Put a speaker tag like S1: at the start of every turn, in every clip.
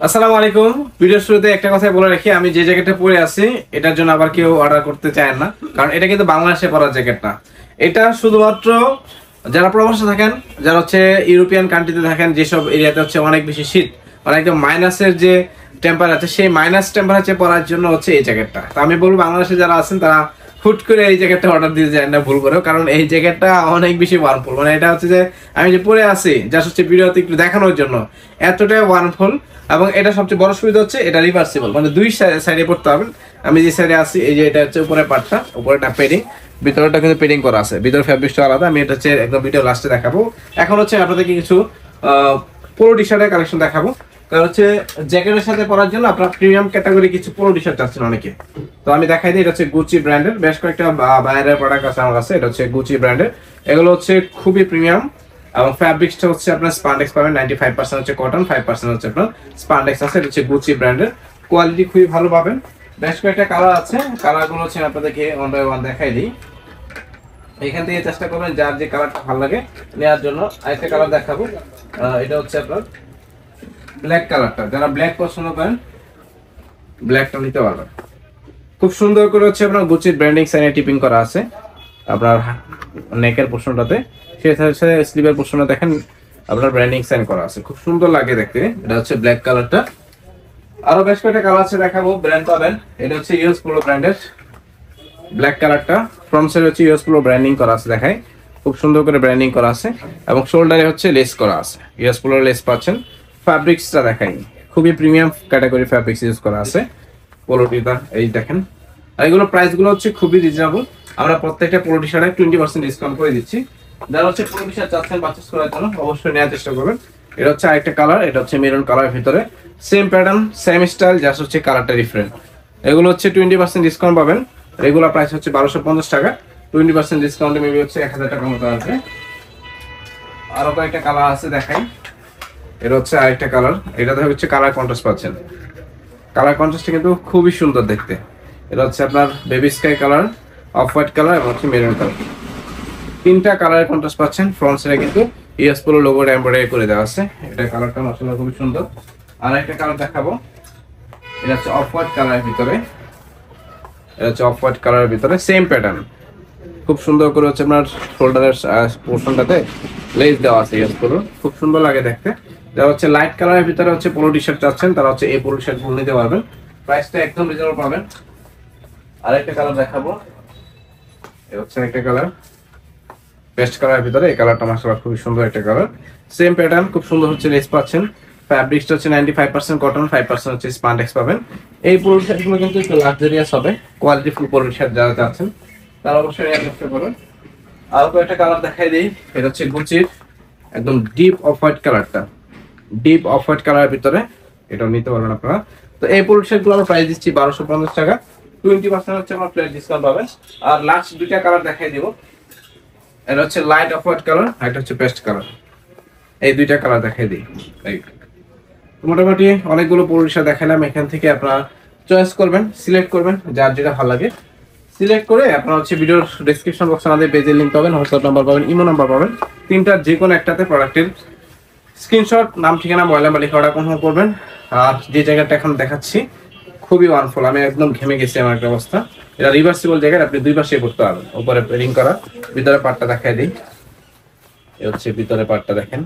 S1: আসসালামু আলাইকুম। ভিডিওর শুরুতে একটা কথা বলে রাখি, আমি যে জ্যাকেটটা পরে আছি এটার জন্য আবার কেউ অর্ডার করতে চায় না, কারণ এটা কিন্তু বাংলাদেশে পরা জ্যাকেট না। এটা শুধুমাত্র যারা প্রবাসে থাকেন, যারা হচ্ছে ইউরোপিয়ান কান্ট্রিতে থাকেন, যেসব এরিয়াতে হচ্ছে অনেক বেশি শীত, মানে একদম মাইনাসের যে টেম্পারেচার, সেই মাইনাস টেম্পারেচার পরার জন্য হচ্ছে এই জ্যাকেটটা। তো আমি বলবো বাংলাদেশে যারা আছেন তারা হুট করে এই জ্যাকেটটা অর্ডার দিতে যায় না, ভুল করেও, কারণ এই জ্যাকেটটা অনেক বেশি ওয়ার্মফুল। মানে এটা হচ্ছে যে আমি যে পরে আছি জাস্ট হচ্ছে ভিডিওতে একটু দেখানোর জন্য, এতটাই ওয়ার্মফুল। এবং এটা সবচেয়ে বড় সুবিধা হচ্ছে এটা রিভার্সিবল, মানে দুই সাইডে পড়তে পারবেন। আমি যে সাইডে আছি, এই যে এটা হচ্ছে উপরের পার্টটা, উপরেটা পেডিং, ভিতরটা কিন্তু পেডিং করা আছে, ভিতরে ফ্যাব্রিকটা আলাদা। আমি এটা হচ্ছে একদম ভিডিও লাস্টে দেখাবো। এখন হচ্ছে আপনাদেরকে কিছু পোলো টি শার্টের কালেকশন দেখাবো, কারণ হচ্ছে জ্যাকেটের সাথে পরার জন্য আপনার প্রিমিয়াম ক্যাটাগরি কিছু পোলো টি শার্ট চাচ্ছেন অনেকে। তো আমি দেখাই দিই, এটা হচ্ছে গুচি ব্র্যান্ডের, বেশ কয়েকটা বাইরের প্রোডাক্ট আছে আমার কাছে। এটা হচ্ছে গুচি ব্র্যান্ডের, এগুলো হচ্ছে খুবই প্রিমিয়াম এবং ফ্যাব্রিক্সটা হচ্ছে আপনার স্পান্ডেক্স পাবেন 95% হচ্ছে কটন, 5% হচ্ছে আপনার স্পান্ডেক্স আছে। এটা হচ্ছে গুচি ব্র্যান্ডের, কোয়ালিটি খুবই ভালো পাবেন। বেশ কয়েকটা কালার আছে, কালারগুলো হচ্ছে আপনাদেরকে ওয়ান বাই ওয়ান দেখাই দিই। এখান থেকে চেষ্টা করবেন যার যে কালারটা ভালো লাগে নেওয়ার জন্য। আরেকটা কালার দেখাবো, এটা হচ্ছে আপনার ব্ল্যাক কালারটা। যারা ব্ল্যাক পছন্দ করেন ব্ল্যাকটা নিতে পারবেন। খুব সুন্দর করে হচ্ছে আপনার গুচির ব্র্যান্ডিং সাইনে টিপিং করা আছে আপনার নেকের পোর্শনটাতে, সেই সাথে স্লিভের পোর্শনটা দেখেন আপনার ব্র্যান্ডিং সাইন করা আছে, খুব সুন্দর লাগে দেখতে। এটা হচ্ছে ব্ল্যাক কালারটা। আরো বেশ কয়েকটা কালার আছে দেখাবো, ব্র্যান্ড পাবেন। এটা হচ্ছে ইউএস পোলো ব্র্যান্ডের ব্ল্যাক কালারটা, ফ্রন্ট সাইডে হচ্ছে ইউএস পোলো ব্র্যান্ডিং করা আছে, দেখাই খুব সুন্দর করে ব্র্যান্ডিং করা আছে। এবং শোল্ডারে হচ্ছে লেস করা আছে, ইউএস পোলোর লেস পাচ্ছেন। ফ্যাব্রিক্সটা দেখাই, খুবই প্রিমিয়াম ক্যাটাগরি ফ্যাব্রিক্স ইউজ করা আছে পোলোটিটা, এই দেখেন। আর এগুলো প্রাইসগুলো হচ্ছে খুবই রিজনেবল। আমরা প্রত্যেকটা পোলো টি শার্টে 20% ডিসকাউন্ট করে দিচ্ছি। যারা হচ্ছে পোলো টি শার্ট চাচ্ছেন পারচেজ করার জন্য অবশ্যই নেওয়ার চেষ্টা করবেন। এটা হচ্ছে আরেকটা কালার, এটা হচ্ছে মেরুন কালারের ভিতরে, same pattern same style, just হচ্ছে কালারটা ডিফারেন্ট। এগুলো হচ্ছে 20% ডিসকাউন্ট পাবেন। রেগুলার প্রাইস হচ্ছে 1250 টাকা, 20% ডিসকাউন্টে মেবি হচ্ছে 1000 টাকা মতো আসবে। আরো কয়েকটা কালার আছে দেখাই। এটা হচ্ছে আরেকটা কালার, এটাতে হচ্ছে কালার কন্ট্রাস্ট পাচ্ছেন। কালার কন্ট্রাস্টটা কিন্তু খুবই সুন্দর দেখতে। এটা হচ্ছে আপনার baby sky colour, off white colour এবং হচ্ছে মেরুন কালার, তিনটা কালারের কন্ট্রাস্ট পাচ্ছেন। ফ্রন্ট সাইডে কিন্তু ইউএস পোলো লোগোটা এমব্রয়ডারি করে দেওয়া আছে। এটা কালারটা মাশাআল্লাহ খুবই সুন্দর। আর একটা কালার দেখাবো, এটা হচ্ছে অফ হোয়াইট কালারের ভিতরে, এটা হচ্ছে অফ হোয়াইট কালারের ভিতরে সেম প্যাটার্ন, খুব সুন্দর করে হচ্ছে আপনার শোল্ডারের পোর্শনটাতে লেস দেওয়া আছে ইউএস পোলো, খুব সুন্দর লাগে দেখতে। যারা হচ্ছে লাইট কালারের ভিতরে হচ্ছে পোলো টি শার্ট চাচ্ছেন তারা হচ্ছে এই পোলো টি শার্ট গুলো নিতে পারবেন, প্রাইসটা একদম রিজনেবল পাবেন। আরেকটা কালার দেখাবো, এটা হচ্ছে একটা কালার পেস্ট কালারের ভিতরে, এই কালারটা মাশাআল্লাহ খুবই সুন্দর একটা কালার, সেম প্যাটার্ন, খুব সুন্দর হচ্ছে লেস পাচ্ছেন। ফ্যাব্রিক্সটা হচ্ছে 95% কটন, 5% হচ্ছে স্পান্ডেক্স পাবেন। এই পোলো শার্টগুলো কিন্তু একটু লাক্সারিয়াস হবে, কোয়ালিটি ফুল পোলো শার্ট যারা চাচ্ছেন তারা অবশ্যই নিয়ে চেষ্টা করুন। আর কয়েকটা কালার দেখাই দিই, এটা হচ্ছে গুচির একদম ডিপ অফ হোয়াইট কালারটা, ডিপ অফ হোয়াইট কালারের ভিতরে, এটাও নিতে পারবেন আপনারা। তো এই পোলো শার্টগুলো আমরা প্রাইস দিচ্ছি 1250 টাকা, 20% হচ্ছে আমরা ফ্ল্যাট ডিসকাউন্ট পাবেন। আর লাস্ট দুইটা কালার দেখাই দিব, এটা হচ্ছে লাইট অফ হোয়াইট কালার, আর এটা হচ্ছে পেস্ট কালার। এই দুইটা কালার দেখাই দিই। মোটামুটি অনেকগুলো পোলো শার্ট দেখালাম, এখান থেকে আপনারা চয়েস করবেন, সিলেক্ট করবেন যার যেটা ভালো লাগে, সিলেক্ট করে আপনারা হচ্ছে ভিডিওর ডেসক্রিপশন বক্সে আমাদের পেজের লিংক পাবেন, হোয়াটসঅ্যাপ নাম্বার পাবেন, ইমো নাম্বার পাবেন। তিনটার যে কোনো একটাতে প্রোডাক্টের স্ক্রিনশট, নাম, ঠিকানা, মোবাইল নাম্বার লিখে অর্ডার কনফার্ম করবেন। আর যে জায়গাটা এখন দেখাচ্ছি খুবই ওয়ার্মফুল, আমি একদম ঘেমে গেছি আমার একটা অবস্থা। এটা রিভার্সিবল জায়গায়, আপনি দুই পাশে করতে পারবেন। উপরে রিং করা, ভিতরে পার্টটা দেখাই দিই, এ হচ্ছে ভিতরে পার্টটা দেখেন।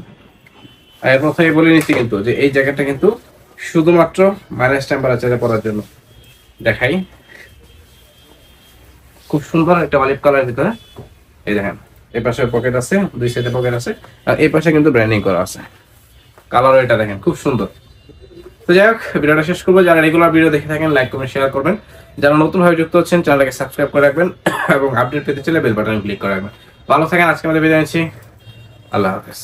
S1: আর প্রথমে বলে নিচ্ছি কিন্তু যে এই জায়গাটা কিন্তু শুধুমাত্র মাইনাস টেম্পারেচারে পড়ার জন্য। দেখাই, খুব সুন্দর একটা অলিভ কালার ভিতরে, এই দেখেন এই পাশে পকেট আছে, দুই সাইডে পকেট আছে, আর এই পাশে কিন্তু ব্র্যান্ডিং করা আছে। কালার এটা দেখেন খুব সুন্দর। তো যাই হোক, ভিডিওটা শেষ করবো। যারা রেগুলার ভিডিও দেখে থাকেন লাইক করবেন, শেয়ার করবেন। যারা নতুন ভাবে যুক্ত হচ্ছেন চ্যানেলটাকে সাবস্ক্রাইব করে রাখবেন এবং আপডেট পেতে চাইলে বেল বাটনে ক্লিক করে রাখবেন। ভালো থাকেন, আজকে আমাদের বিদায় নিচ্ছি, আল্লাহ হাফেজ।